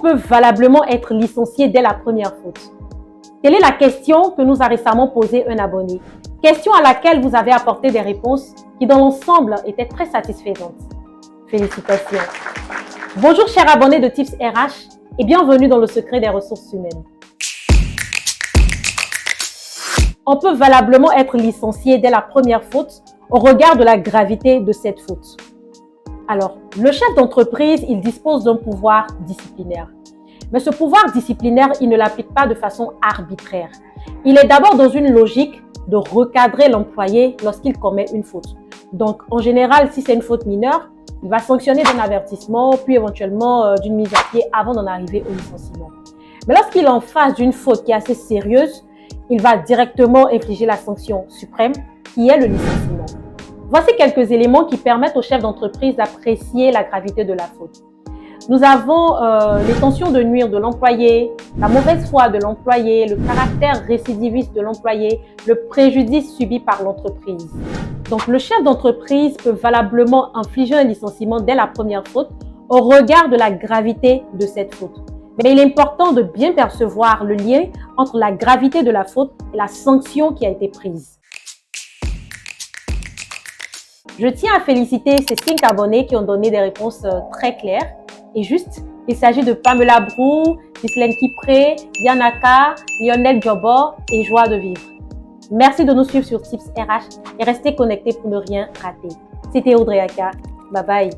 peut valablement être licencié dès la première faute? Telle est la question que nous a récemment posée un abonné. Question à laquelle vous avez apporté des réponses qui, dans l'ensemble, étaient très satisfaisantes. Félicitations. Bonjour chers abonnés de Tips RH et bienvenue dans le secret des ressources humaines. On peut valablement être licencié dès la première faute au regard de la gravité de cette faute. Alors, le chef d'entreprise, il dispose d'un pouvoir disciplinaire. Mais ce pouvoir disciplinaire, il ne l'applique pas de façon arbitraire. Il est d'abord dans une logique de recadrer l'employé lorsqu'il commet une faute. Donc, en général, si c'est une faute mineure, il va sanctionner d'un avertissement, puis éventuellement d'une mise à pied avant d'en arriver au licenciement. Mais lorsqu'il est en face d'une faute qui est assez sérieuse, il va directement infliger la sanction suprême, qui est le licenciement. Voici quelques éléments qui permettent au chef d'entreprise d'apprécier la gravité de la faute. Nous avons l'intention de nuire de l'employé, la mauvaise foi de l'employé, le caractère récidiviste de l'employé, le préjudice subi par l'entreprise. Donc, le chef d'entreprise peut valablement infliger un licenciement dès la première faute au regard de la gravité de cette faute. Mais il est important de bien percevoir le lien entre la gravité de la faute et la sanction qui a été prise. Je tiens à féliciter ces 5 abonnés qui ont donné des réponses très claires et justes. Il s'agit de Pamela Brou, Ghislaine Kipré, Yanaka, Lionel Jobor et Joie de Vivre. Merci de nous suivre sur Tips RH et restez connectés pour ne rien rater. C'était Audrey Aka. Bye bye.